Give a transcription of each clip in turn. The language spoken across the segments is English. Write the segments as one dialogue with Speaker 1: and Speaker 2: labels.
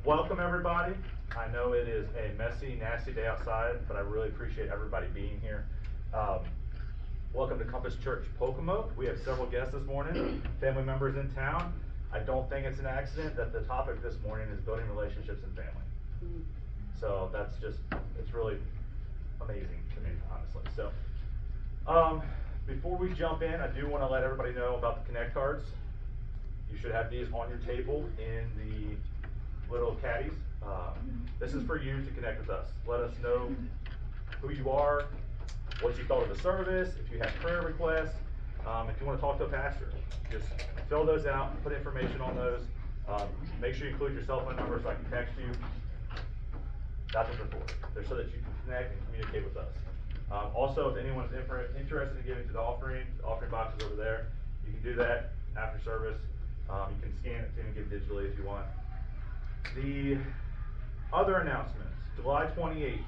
Speaker 1: welcome everybody. I know it is a messy, nasty day outside, but I really appreciate everybody being here. Welcome to Compass Church Pocomoke. We have several guests this morning, family members in town. I don't think it's an accident that the topic this morning is building relationships in family. So that's just, it's really amazing to me, honestly. So, before we jump in, I do want to let everybody know about the Connect cards. You should have these on your table in the little caddies. This is for you to connect with us. Let us know who you are, what you thought of the service, if you have prayer requests, if you want to talk to a pastor. Just fill those out, put information on those. Make sure you include your cell phone number so I can text you. That's what they're for. They're so that you can connect and communicate with us. Also, if anyone's interested in giving to the offering box is over there. You can do that after service. You can scan it and give digitally if you want. The other announcements, July 28th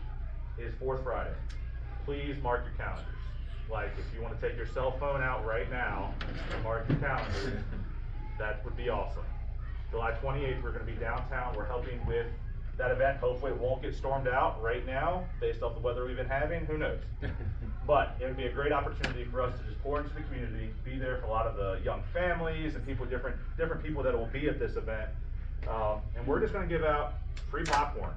Speaker 1: is 4th Friday. Please mark your calendars. Like, if you want to take your cell phone out right now and mark your calendars, that would be awesome. July 28th, we're going to be downtown. We're helping with that event. Hopefully it won't get stormed out right now based off the weather we've been having. Who knows? But it would be a great opportunity for us to just pour into the community, be there for a lot of the young families and people, different people that will be at this event. And we're just going to give out free popcorn.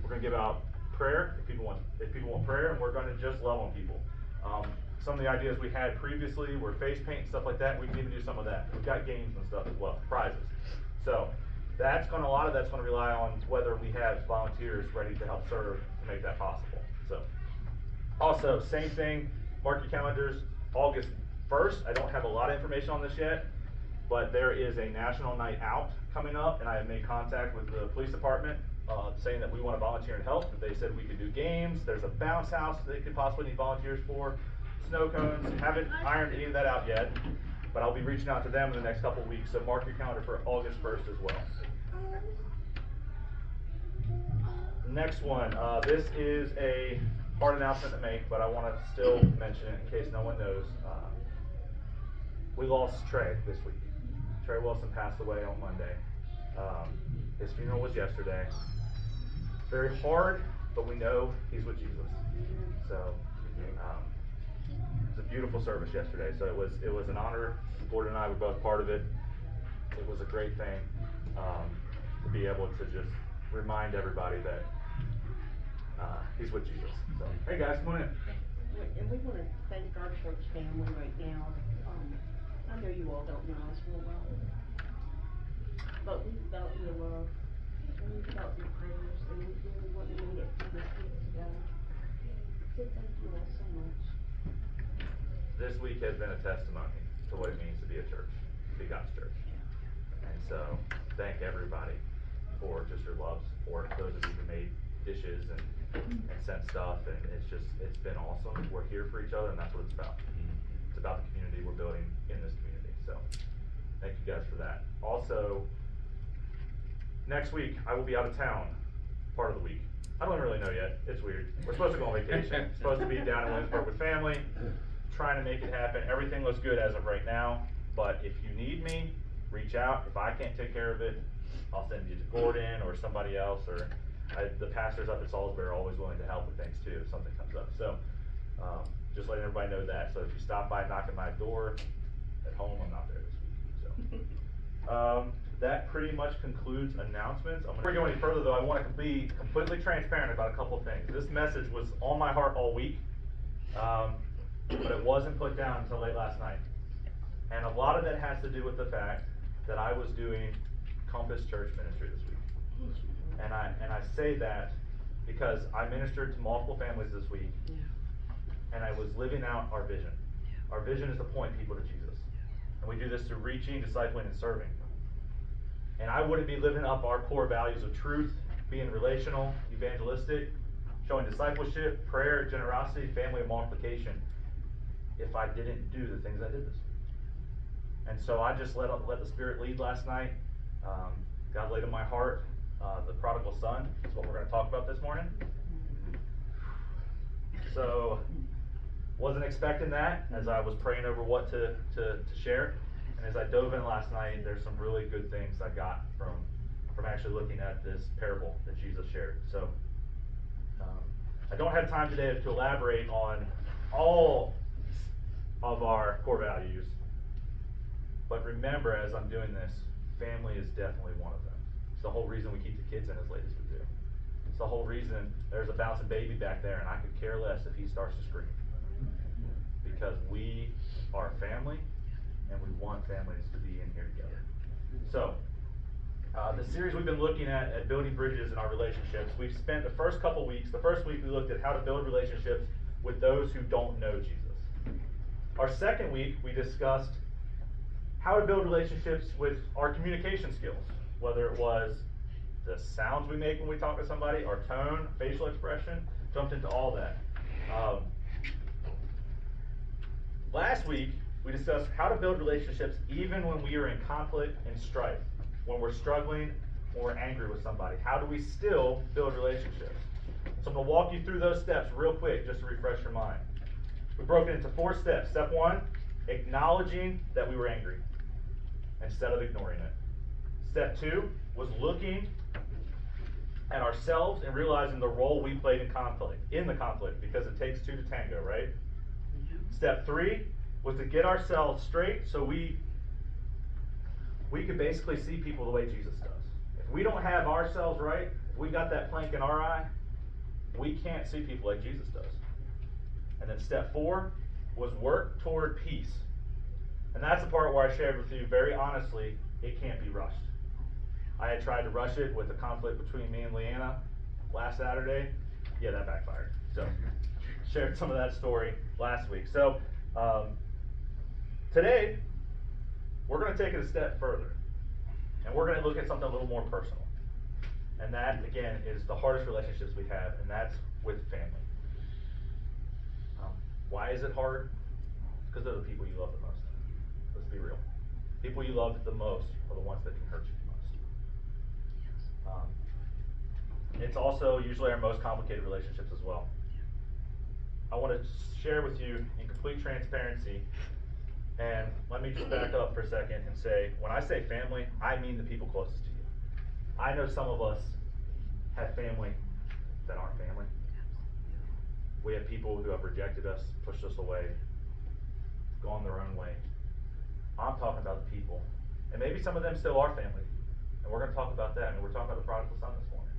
Speaker 1: We're going to give out prayer if people want prayer, and we're going to just love on people. Some of the ideas we had previously were face paint and stuff like that. We can even do some of that. We've got games and stuff as well, prizes. So a lot of that's going to rely on whether we have volunteers ready to help serve to make that possible. So also, same thing, mark your calendars, August 1st. I don't have a lot of information on this yet, but there is a national night out coming up, and I have made contact with the police department saying that we want to volunteer and help. They said we could do games. There's a bounce house they could possibly need volunteers for, snow cones. Haven't ironed any of that out yet, but I'll be reaching out to them in the next couple of weeks, so mark your calendar for August 1st as well. Next one, this is a hard announcement to make, but I want to still mention it in case no one knows. We lost Trey this week. Trey Wilson passed away on Monday. His funeral was yesterday. Very hard, but we know he's with Jesus. So it's a beautiful service yesterday. So it was an honor. Gordon and I were both part of it. It was a great thing to be able to just remind everybody that he's with Jesus. So, hey guys, come on in.
Speaker 2: And we want to thank our church family right now. I know you all don't know us real well, but we felt your love, and we felt your prayers, and we really want to make it through this week together. So thank you all so much.
Speaker 1: This week has been a testimony to what it means to be a church, to be God's church. And so, thank everybody for just your love, support, those of you who made dishes and sent stuff, and it's been awesome. We're here for each other, and that's what it's about. It's about the community we're building in this community. So thank you guys for that. Also, next week I will be out of town part of the week. I don't really know yet. It's weird. We're supposed to go on vacation. Supposed to be down in Williamsburg with family. Trying to make it happen. Everything looks good as of right now, but if you need me, reach out. If I can't take care of it, I'll send you to Gordon or somebody else, or the pastors up at Salisbury are always willing to help with things too if something comes up. So just letting everybody know that. So if you stop by knocking my door at home, I'm not there this week. So that pretty much concludes announcements. Before we go any further though, I want to be completely transparent about a couple of things. This message was on my heart all week, but it wasn't put down until late last night. And a lot of that has to do with the fact that I was doing Compass Church ministry this week. And I say that because I ministered to multiple families this week, and I was living out our vision. Our vision is to point people to Jesus. And we do this through reaching, discipling, and serving. And I wouldn't be living up our core values of truth, being relational, evangelistic, showing discipleship, prayer, generosity, family, and multiplication if I didn't do the things I did this week. And so I just let the Spirit lead last night. God laid on my heart the prodigal son is what we're going to talk about this morning. So wasn't expecting that as I was praying over what to share. And as I dove in last night, there's some really good things I got from actually looking at this parable that Jesus shared. So, I don't have time today to elaborate on all of our core values, but remember, as I'm doing this, family is definitely one of them. It's the whole reason we keep the kids in as late as we do. It's the whole reason there's a bouncing baby back there, and I could care less if he starts to scream. Because we are a family, and we want families to be in here together. So, the series we've been looking at building bridges in our relationships, we've spent the first couple weeks, the first week we looked at how to build relationships with those who don't know Jesus. Our second week, we discussed how to build relationships with our communication skills, whether it was the sounds we make when we talk to somebody, our tone, facial expression, jumped into all that. Last week, we discussed how to build relationships even when we are in conflict and strife, when we're struggling, when we're angry with somebody. How do we still build relationships? So I'm going to walk you through those steps real quick just to refresh your mind. We broke it into 4 steps. Step 1, acknowledging that we were angry instead of ignoring it. Step 2 was looking at ourselves and realizing the role we played in the conflict, because it takes 2 to tango, right? Step 3 was to get ourselves straight so we could basically see people the way Jesus does. If we don't have ourselves right, if we got that plank in our eye, we can't see people like Jesus does. And then step 4 was work toward peace. And that's the part where I shared with you very honestly, it can't be rushed. I had tried to rush it with a conflict between me and Leanna last Saturday. Yeah, that backfired. So, shared some of that story last week. So, today, we're going to take it a step further. And we're going to look at something a little more personal. And that, again, is the hardest relationships we have, and that's with family. Why is it hard? Because they're the people you love the most. Let's be real. People you love the most are the ones that can hurt you the most. It's also usually our most complicated relationships as well. I want to share with you in complete transparency, and let me just back up for a second and say, when I say family, I mean the people closest to you. I know some of us have family that aren't family. We have people who have rejected us, pushed us away, gone their own way. I'm talking about the people, and maybe some of them still are family, and we're going to talk about that, and we're talking about the prodigal son this morning.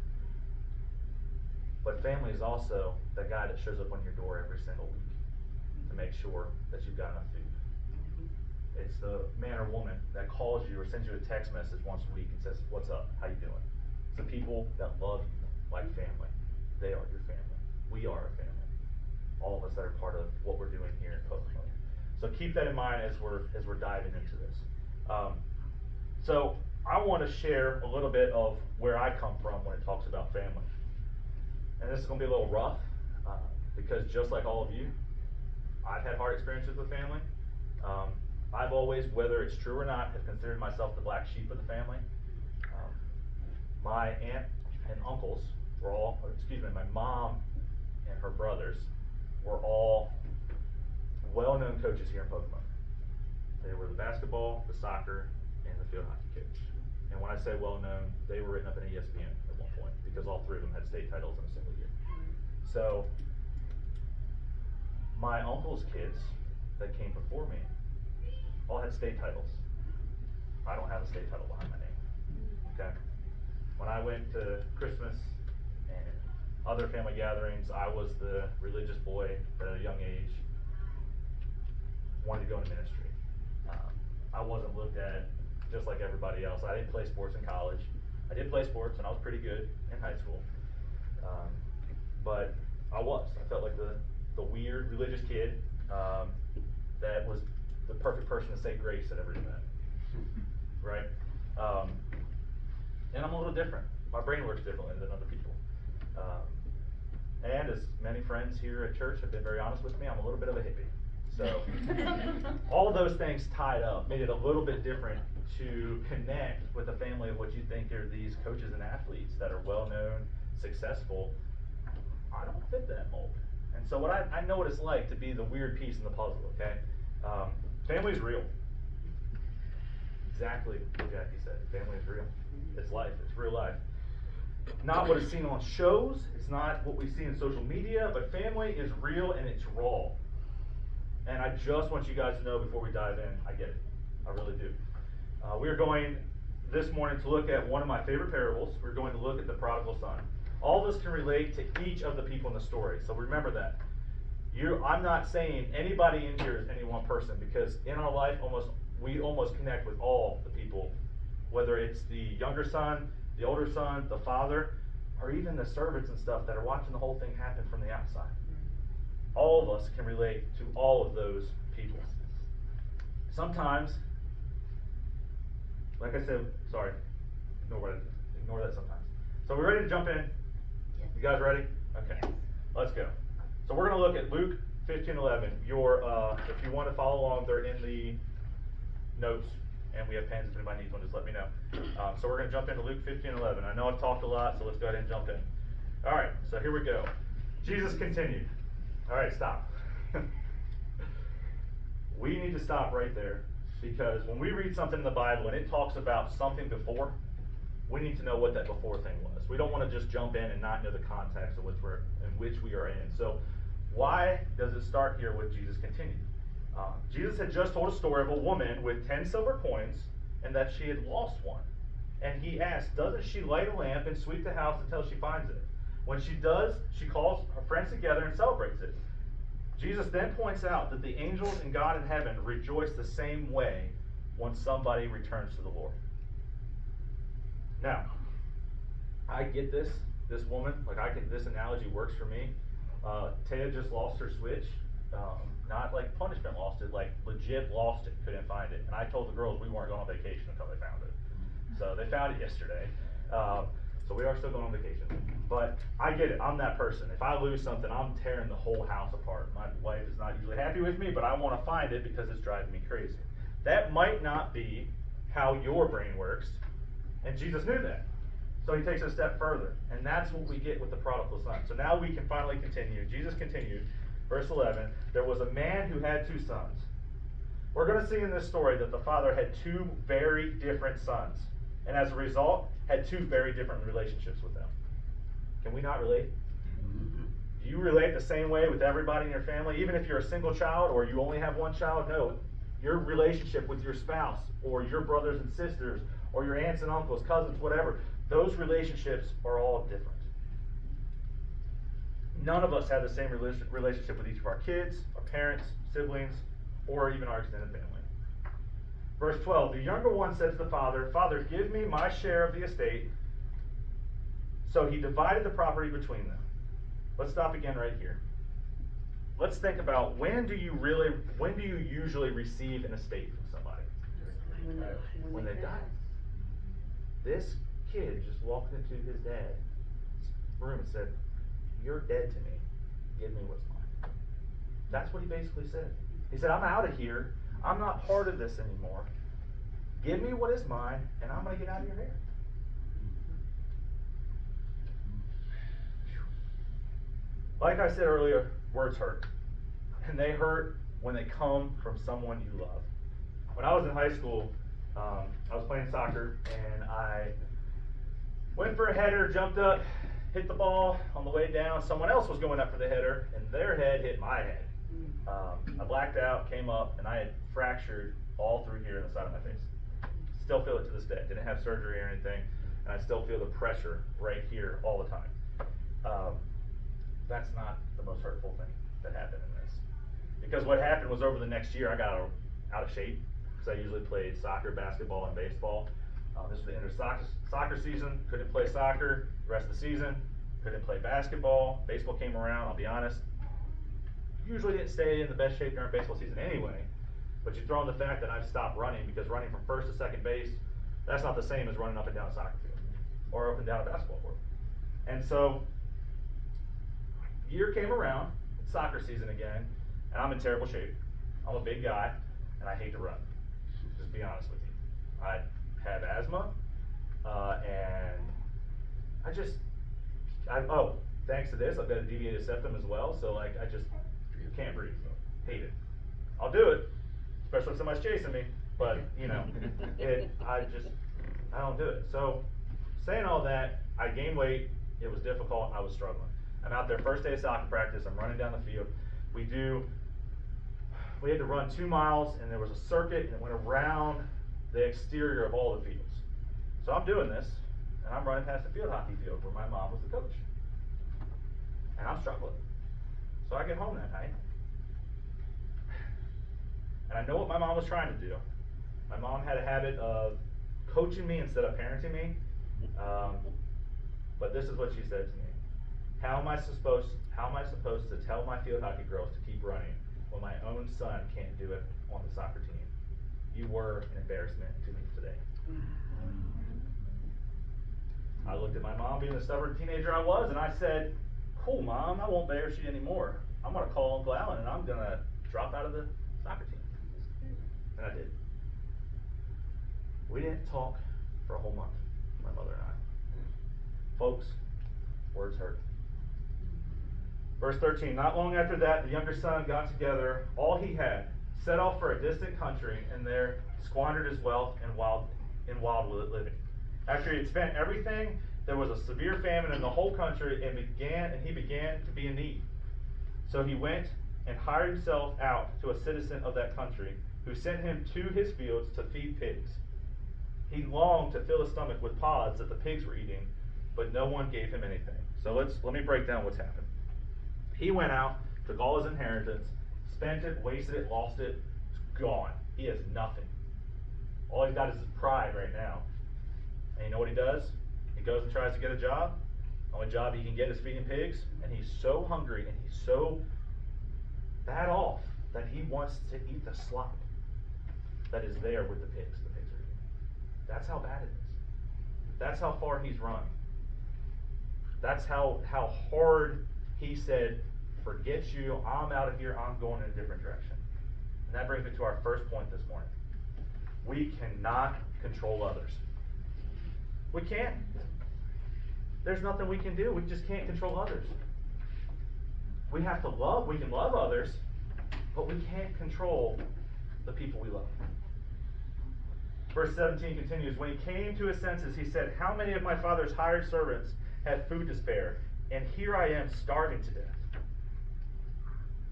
Speaker 1: But family is also the guy that shows up on your door every single week to make sure that you've got enough food. It's the man or woman that calls you or sends you a text message once a week and says, "What's up? How you doing?" It's the people that love you like family. They are your family. We are a family. All of us that are part of what we're doing here in Pocono. So keep that in mind as we're diving into this. So I want to share a little bit of where I come from when it talks about family. And this is going to be a little rough, because just like all of you, I've had hard experiences with family. I've always, whether it's true or not, have considered myself the black sheep of the family. My aunt and uncles were all, my mom and her brothers were all well-known coaches here in Pocono. They were the basketball, the soccer, and the field hockey coach. And when I say well-known, they were written up in ESPN at one point, because all 3 of them had state titles in a single year. So, my uncle's kids that came before me all had state titles. I don't have a state title behind my name. Okay? When I went to Christmas and other family gatherings, I was the religious boy at a young age, wanted to go into ministry. I wasn't looked at just like everybody else. I didn't play sports in college. I did play sports, and I was pretty good in high school. But I felt like the weird religious kid that was the perfect person to say grace at every event, right? And I'm a little different. My brain works differently than other people. And as many friends here at church have been very honest with me, I'm a little bit of a hippie. So all of those things tied up made it a little bit different to connect with a family of what you think are these coaches and athletes that are well-known, successful. I don't fit that mold. And so I know what it's like to be the weird piece in the puzzle, okay? Family is real. Exactly what Jackie said. Family is real. It's life, it's real life. Not what is seen on shows, it's not what we see in social media, but family is real and it's raw. And I just want you guys to know before we dive in, I get it. I really do. We are going this morning to look at one of my favorite parables. We're going to look at the prodigal son. All of us can relate to each of the people in the story, so remember that. I'm not saying anybody in here is any one person, because in our life we almost connect with all the people, whether it's the younger son, the older son, the father, or even the servants and stuff that are watching the whole thing happen from the outside. All of us can relate to all of those people. Sometimes, like I said, sorry, ignore that sometimes. So we're ready to jump in?
Speaker 3: Yes.
Speaker 1: You guys ready? Okay, let's go. So we're going to look at Luke 15:11. If you want to follow along, they're in the notes, and we have pens if anybody needs one, just let me know. So we're going to jump into Luke 15:11. I know I've talked a lot, so let's go ahead and jump in. All right, so here we go. Jesus continued. All right, stop. We need to stop right there, because when we read something in the Bible and it talks about something before, we need to know what that before thing was. We don't want to just jump in and not know the context of which we are in. So why does it start here with Jesus continued? Jesus had just told a story of a woman with 10 silver coins and that she had lost one. And he asked, doesn't she light a lamp and sweep the house until she finds it? When she does, she calls her friends together and celebrates it. Jesus then points out that the angels and God in heaven rejoice the same way when somebody returns to the Lord. Now, I get this woman, this analogy works for me. Taya just lost her Switch. Not like punishment lost it, like legit lost it, couldn't find it. And I told the girls we weren't going on vacation until they found it. So they found it yesterday. So we are still going on vacation. But I get it, I'm that person. If I lose something, I'm tearing the whole house apart. My wife is not usually happy with me, but I want to find it because it's driving me crazy. That might not be how your brain works, and Jesus knew that. So he takes it a step further, and that's what we get with the prodigal son. So now we can finally continue. Jesus continued, verse 11, there was a man who had 2 sons. We're going to see in this story that the father had 2 very different sons, and as a result, had 2 very different relationships with them. Can we not relate? Do you relate the same way with everybody in your family? Even if you're a single child or you only have one child, no. Your relationship with your spouse or your brothers and sisters or your aunts and uncles, cousins, whatever, those relationships are all different. None of us have the same relationship with each of our kids, our parents, siblings, or even our extended family. Verse 12, the younger one said to the father, Father, give me my share of the estate. So he divided the property between them. Let's stop again right here. Let's think about when do you usually receive an estate from somebody? When they die. This kid just walked into his dad's room and said, you're dead to me. Give me what's mine. That's what he basically said. He said, I'm out of here. I'm not part of this anymore. Give me what is mine, and I'm going to get out of your hair. Like I said earlier, words hurt. And they hurt when they come from someone you love. When I was in high school, I was playing soccer, and I went for a header, jumped up, hit the ball. On the way down, someone else was going up for the header, and their head hit my head. I blacked out, came up, and I had fractured all through here in the side of my face. Still feel it to this day. Didn't have surgery or anything, and I still feel the pressure right here all the time. That's not the most hurtful thing that happened in this. Because what happened was over the next year, I got out of shape, because I usually played soccer, basketball, and baseball. This was the end of soccer season, couldn't play soccer the rest of the season, couldn't play basketball. Baseball came around, I'll be honest. Usually didn't stay in the best shape during baseball season anyway, but you throw in the fact that I've stopped running, because running from first to second base, that's not the same as running up and down a soccer field, or up and down a basketball court. And so, year came around, it's soccer season again, and I'm in terrible shape. I'm a big guy, and I hate to run. Just be honest with you. I have asthma, and thanks to this, I've got a deviated septum as well, so I just can't breathe. Hate it. I'll do it, especially if somebody's chasing me, but I don't do it. So, saying all that, I gained weight. It was difficult. I was struggling. I'm out there first day of soccer practice. I'm running down the field. We had to run 2 miles, and there was a circuit, and it went around the exterior of all the fields. So I'm doing this, and I'm running past the field hockey field where my mom was the coach. And I'm struggling. So I get home that night, and I know what my mom was trying to do. My mom had a habit of coaching me instead of parenting me. But this is what she said to me. How am I supposed to tell my field hockey girls to keep running when my own son can't do it on the soccer team? You were an embarrassment to me today. I looked at my mom, being the stubborn teenager I was, and I said, cool, Mom, I won't embarrass you anymore. I'm going to call Uncle Alan, and I'm going to drop out of the soccer team. And I did. We didn't talk for a whole month, my mother and I. Folks, words hurt. Verse 13, not long after that, the younger son got together all he had, set off for a distant country, and there squandered his wealth in wild living. After he had spent everything, there was a severe famine in the whole country, and he began to be in need. So he went and hired himself out to a citizen of that country, who sent him to his fields to feed pigs. He longed to fill his stomach with pods that the pigs were eating, but no one gave him anything. So let me break down what's happened. He went out, took all his inheritance, spent it, wasted it, lost it, it's gone. He has nothing. All he's got is his pride right now. And you know what he does? He goes and tries to get a job. The only job he can get is feeding pigs, and he's so hungry and he's so bad off that he wants to eat the slop that is there with the pigs are eating. That's how bad it is. That's how far he's run. That's how hard he said, forget you, I'm out of here, I'm going in a different direction. And that brings me to our first point this morning. We cannot control others. We can't. There's nothing we can do. We just can't control others. We have to love. We can love others, but we can't control the people we love. Verse 17 continues, when he came to his senses, he said, how many of my father's hired servants have food to spare, and here I am starving to death?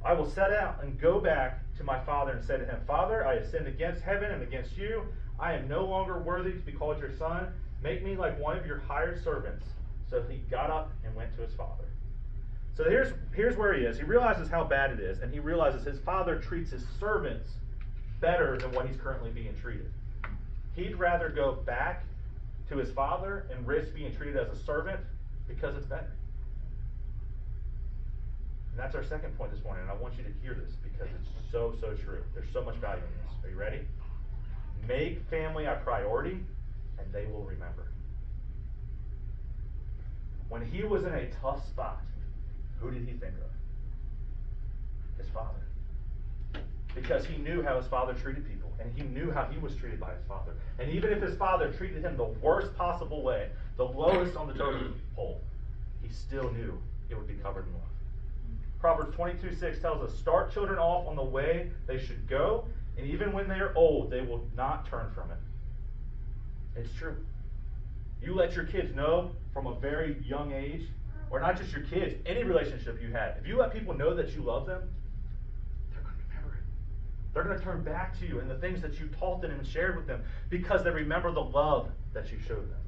Speaker 1: I will set out and go back to my father and say to him, Father, I have sinned against heaven and against you. I am no longer worthy to be called your son. Make me like one of your hired servants. So he got up and went to his father. So here's where he is. He realizes how bad it is, and he realizes his father treats his servants better than what he's currently being treated. He'd rather go back to his father and risk being treated as a servant because it's better. And that's our second point this morning, and I want you to hear this because it's so true. There's so much value in this. Are you ready? Make family a priority, and they will remember. When he was in a tough spot, who did he think of? His father. Because he knew how his father treated people, and he knew how he was treated by his father. And even if his father treated him the worst possible way, the lowest on the totem pole, he still knew it would be covered in love. Proverbs 22:6 tells us, start children off on the way they should go, and even when they are old, they will not turn from it. It's true. You let your kids know from a very young age, or not just your kids, any relationship you have, if you let people know that you love them, they're going to remember it. They're going to turn back to you and the things that you taught them and shared with them because they remember the love that you showed them.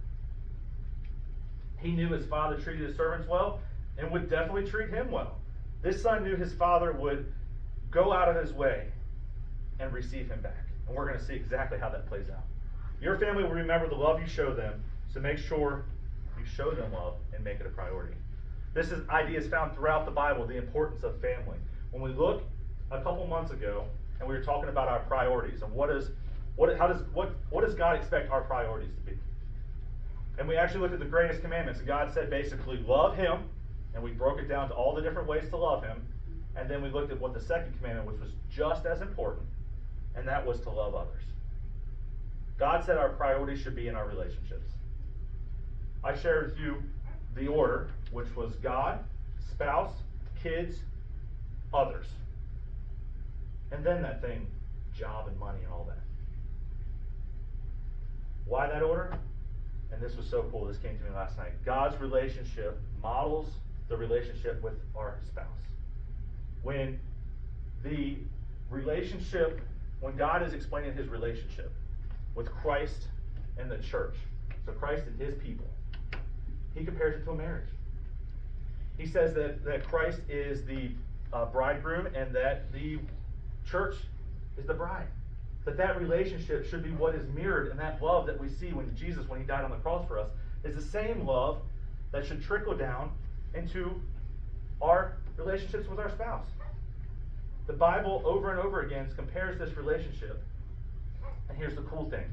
Speaker 1: He knew his father treated his servants well and would definitely treat him well. This son knew his father would go out of his way and receive him back. And we're going to see exactly how that plays out. Your family will remember the love you show them, so make sure you show them love and make it a priority. This idea is found throughout the Bible, the importance of family. When we look a couple months ago and we were talking about our priorities and what does God expect our priorities to be? And we actually looked at the greatest commandments, and God said basically love him, and we broke it down to all the different ways to love him. And then we looked at what the second commandment, which was just as important, and that was to love others. God said our priorities should be in our relationships. I shared with you the order, which was God, spouse, kids, others. And then that thing, job and money and all that. Why that order? and this was so cool, this came to me last night. God's relationship models the relationship with our spouse. When God is explaining his relationship with Christ and the church, so Christ and his people, he compares it to a marriage. He says that Christ is the bridegroom and that the church is the bride. That relationship should be what is mirrored, and that love that we see when Jesus, when he died on the cross for us, is the same love that should trickle down into our relationships with our spouse. The Bible over and over again compares this relationship, and here's the cool thing.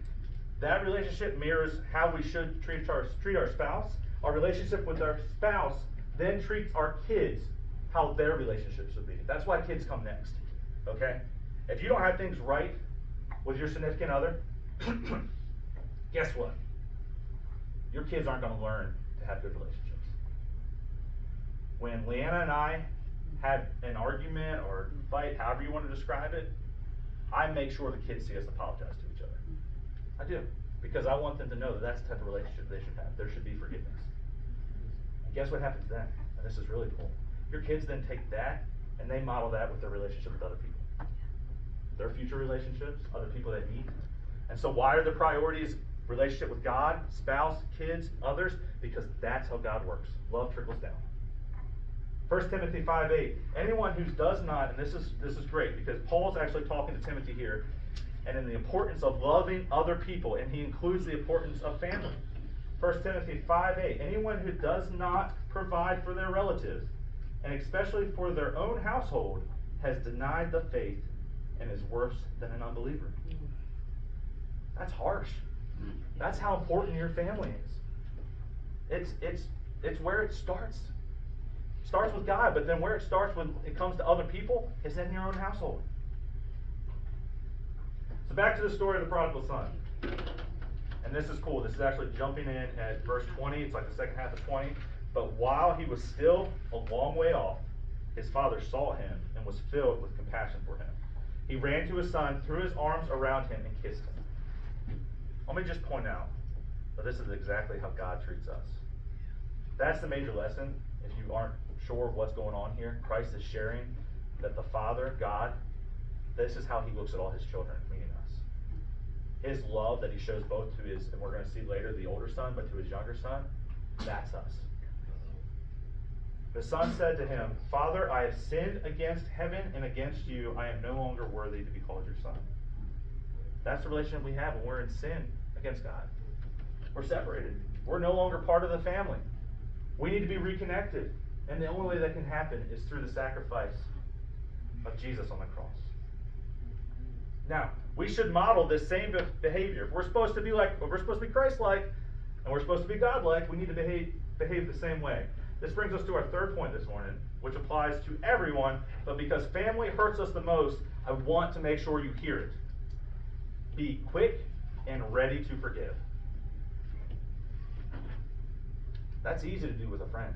Speaker 1: That relationship mirrors how we should treat our spouse. Our relationship with our spouse then treats our kids how their relationship should be. That's why kids come next, okay? If you don't have things right with your significant other, guess what? Your kids aren't going to learn to have good relationships. When Leanna and I have an argument or fight, however you want to describe it, I make sure the kids see us apologize to each other. I do. Because I want them to know that that's the type of relationship they should have. There should be forgiveness. And guess what happens then? And this is really cool. Your kids then take that and they model that with their relationship with other people. Their future relationships, other people they meet. And so why are the priorities relationship with God, spouse, kids, others? Because that's how God works. Love trickles down. 1 Timothy 5:8. Anyone who does not, and this is great because Paul's actually talking to Timothy here, and in the importance of loving other people, and he includes the importance of family. 1 Timothy 5:8. Anyone who does not provide for their relatives, and especially for their own household, has denied the faith and is worse than an unbeliever. That's harsh. That's how important your family is. It's where it starts. It starts with God, but then where it starts when it comes to other people is in your own household. So back to the story of the prodigal son. And this is cool. This is actually jumping in at verse 20. It's like the second half of 20. But while he was still a long way off, his father saw him and was filled with compassion for him. He ran to his son, threw his arms around him, and kissed him. Let me just point out that this is exactly how God treats us. That's the major lesson. If you aren't sure of what's going on here, Christ is sharing that the Father, God, this is how he looks at all his children, meaning us. His love that he shows both to his, and we're going to see later, the older son, but to his younger son, that's us. The son said to him, Father, I have sinned against heaven and against you. I am no longer worthy to be called your son. That's the relationship we have when we're in sin against God. We're separated. We're no longer part of the family. We need to be reconnected. And the only way that can happen is through the sacrifice of Jesus on the cross. Now, we should model this same behavior. If we're supposed to be Christ-like, and we're supposed to be God-like, we need to behave the same way. This brings us to our third point this morning, which applies to everyone, but because family hurts us the most, I want to make sure you hear it. Be quick and ready to forgive. That's easy to do with a friend.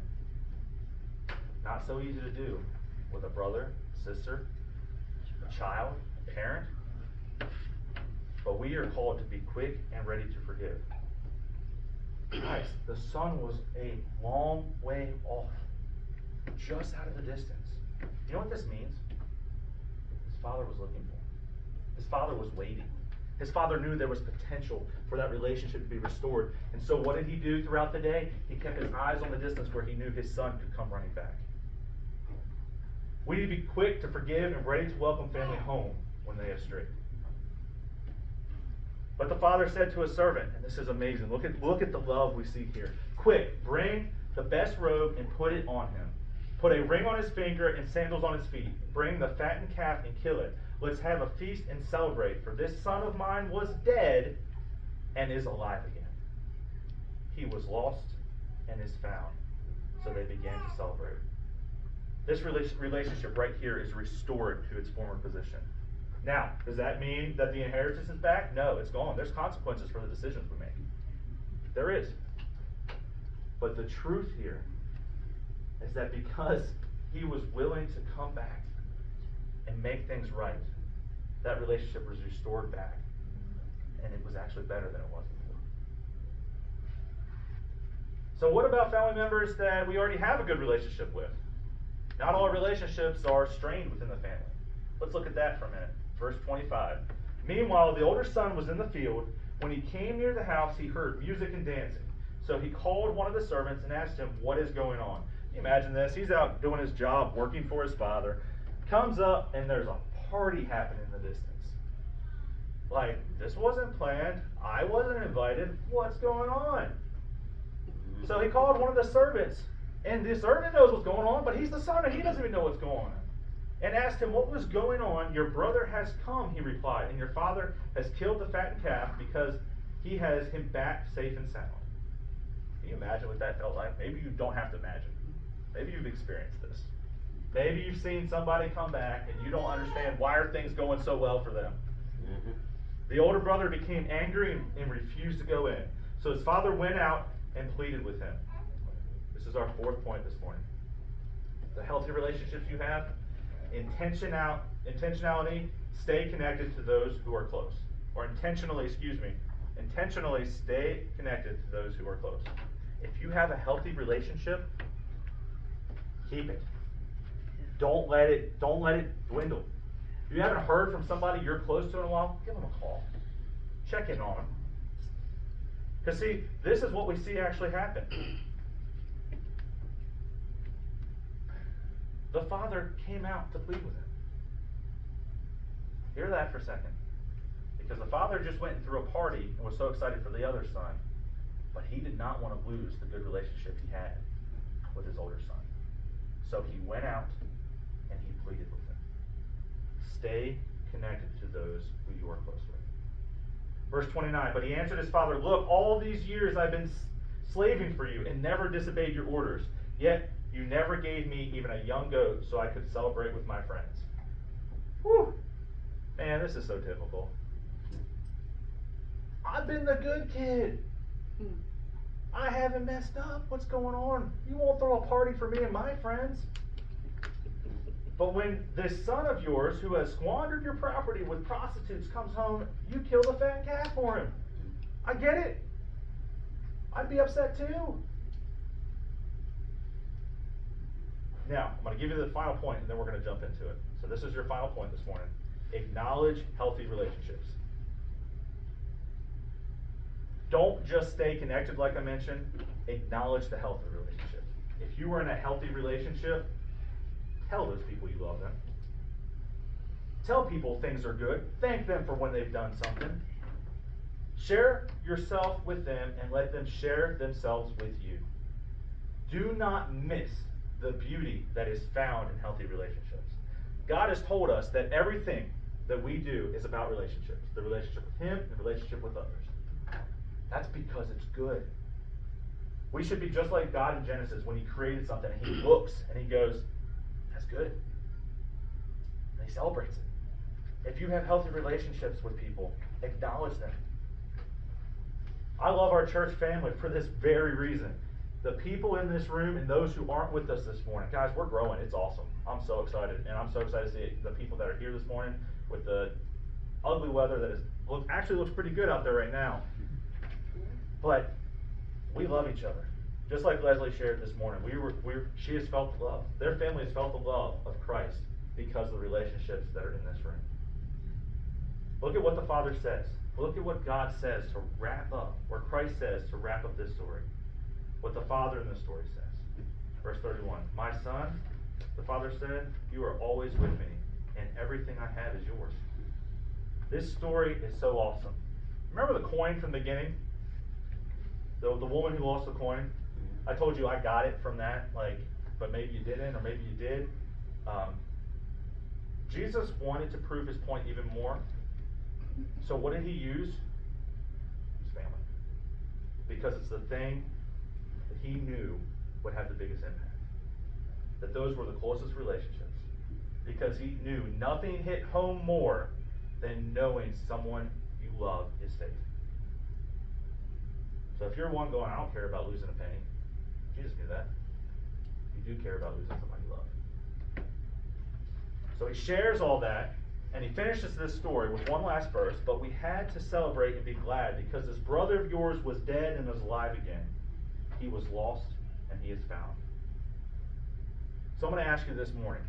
Speaker 1: Not so easy to do with a brother, sister, a child, a parent. But we are called to be quick and ready to forgive. Guys, the son was a long way off, just out of the distance. You know what this means? His father was looking for him. His father was waiting. His father knew there was potential for that relationship to be restored. And so what did he do throughout the day? He kept his eyes on the distance where he knew his son could come running back. We need to be quick to forgive and ready to welcome family home when they have strayed. But the father said to his servant, and this is amazing, look at the love we see here. Quick, bring the best robe and put it on him. Put a ring on his finger and sandals on his feet. Bring the fattened calf and kill it. Let's have a feast and celebrate, for this son of mine was dead and is alive again. He was lost and is found. So they began to celebrate. This relationship right here is restored to its former position. Now, does that mean that the inheritance is back? No, it's gone. There's consequences for the decisions we make. There is. But the truth here is that because he was willing to come back and make things right, that relationship was restored back. And it was actually better than it was before. So what about family members that we already have a good relationship with? Not all relationships are strained within the family. Let's look at that for a minute. Verse 25. Meanwhile, the older son was in the field. When he came near the house, he heard music and dancing. So he called one of the servants and asked him, what is going on? Imagine this. He's out doing his job, working for his father. Comes up, and there's a party happening in the distance. Like, this wasn't planned. I wasn't invited. What's going on? So he called one of the servants. And the servant knows what's going on, but he's the son, and he doesn't even know what's going on. And asked him what was going on. Your brother has come, he replied, and your father has killed the fattened calf because he has him back safe and sound. Can you imagine what that felt like? Maybe you don't have to imagine. Maybe you've experienced this. Maybe you've seen somebody come back and you don't understand why are things going so well for them. Mm-hmm. The older brother became angry and refused to go in. So his father went out and pleaded with him. This is our fourth point this morning. The healthy relationships you have, intentionality, stay connected to those who are close. Or intentionally stay connected to those who are close. If you have a healthy relationship, keep it. Don't let it dwindle. If you haven't heard from somebody you're close to in a while, give them a call. Check in on them. Because see, this is what we see actually happen. The father came out to plead with him. Hear that for a second. Because the father just went and threw a party and was so excited for the other son, but he did not want to lose the good relationship he had with his older son. So he went out and he pleaded with him. Stay connected to those who you are close with. Verse 29, but he answered his father, look, all these years I've been slaving for you and never disobeyed your orders. Yet you never gave me even a young goat so I could celebrate with my friends. Whew. Man, this is so typical. I've been the good kid. I haven't messed up. What's going on? You won't throw a party for me and my friends. But when this son of yours who has squandered your property with prostitutes comes home, you kill the fat calf for him. I get it. I'd be upset too. Now, I'm going to give you the final point, and then we're going to jump into it. So this is your final point this morning. Acknowledge healthy relationships. Don't just stay connected like I mentioned. Acknowledge the healthy relationship. If you are in a healthy relationship, tell those people you love them. Tell people things are good. Thank them for when they've done something. Share yourself with them and let them share themselves with you. Do not miss the beauty that is found in healthy relationships. God has told us that everything that we do is about relationships. The relationship with Him, the relationship with others. That's because it's good. We should be just like God in Genesis when He created something and He looks and He goes, that's good. And He celebrates it. If you have healthy relationships with people, acknowledge them. I love our church family for this very reason. The people in this room and those who aren't with us this morning, guys, we're growing. It's awesome. I'm so excited. And I'm so excited to see the people that are here this morning with the ugly weather that is actually looks pretty good out there right now. But we love each other. Just like Leslie shared this morning, she has felt the love. Their family has felt the love of Christ because of the relationships that are in this room. Look at what the Father says. Look at what God says to wrap up, or Christ says to wrap up this story. What the Father in the story says. Verse 31, my son, the Father said, you are always with me, and everything I have is yours. This story is so awesome. Remember the coin from the beginning? The woman who lost the coin? I told you I got it from that, but maybe you didn't, or maybe you did. Jesus wanted to prove his point even more. So what did he use? His family. Because it's the thing that he knew would have the biggest impact. That those were the closest relationships. Because he knew nothing hit home more than knowing someone you love is safe. So if you're one going, I don't care about losing a penny, Jesus knew that. You do care about losing somebody you love. So he shares all that, and he finishes this story with one last verse, but we had to celebrate and be glad because this brother of yours was dead and is alive again. he was lost and he is found. So I'm going to ask you this morning,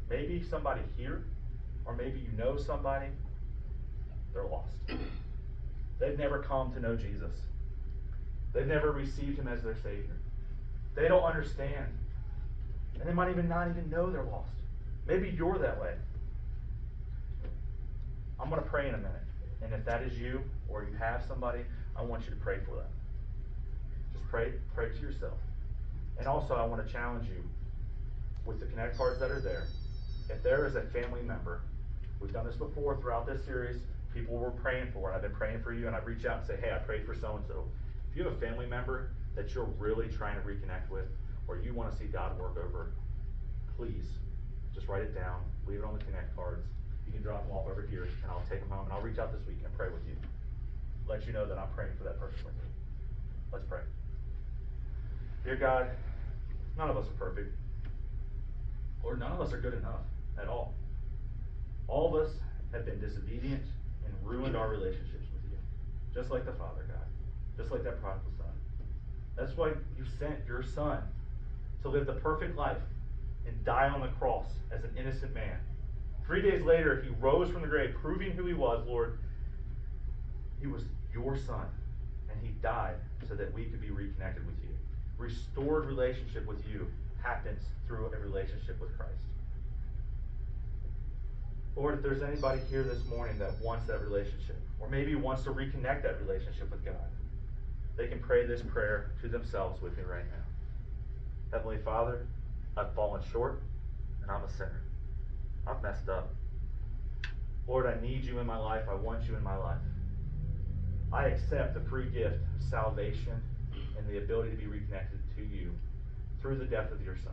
Speaker 1: maybe somebody here, or maybe you know somebody, they're lost. They've never come to know Jesus. They've never received him as their Savior. They don't understand. And they might even not even know they're lost. Maybe you're that way. I'm going to pray in a minute. And if that is you, or you have somebody, I want you to pray for them. Just pray to yourself. And also, I want to challenge you with the Connect cards that are there. If there is a family member, we've done this before throughout this series, people were praying for, and I've been praying for you, and I reach out and say, hey, I prayed for so-and-so. If you have a family member that you're really trying to reconnect with, or you want to see God work over, please, just write it down, leave it on the Connect cards. You can drop them off over here, and I'll take them home, and I'll reach out this week and pray with you. Let you know that I'm praying for that person with you. Let's pray. Dear God, none of us are perfect. Lord, none of us are good enough at all. All of us have been disobedient and ruined our relationships with you. Just like the Father, God. Just like that prodigal son. That's why you sent your son to live the perfect life and die on the cross as an innocent man. 3 days later, he rose from the grave, proving who he was, Lord. He was your son, and he died so that we could be reconnected with you. Restored relationship with you happens through a relationship with Christ. Lord, if there's anybody here this morning that wants that relationship, or maybe wants to reconnect that relationship with God, they can pray this prayer to themselves with me right now. Heavenly Father, I've fallen short, and I'm a sinner. I've messed up. Lord, I need you in my life. I want you in my life. I accept the free gift of salvation and the ability to be reconnected to you through the death of your Son.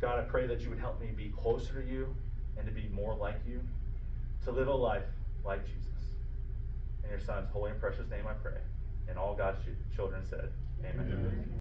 Speaker 1: God, I pray that you would help me be closer to you and to be more like you, to live a life like Jesus. In your Son's holy and precious name I pray. And all God's children said, amen.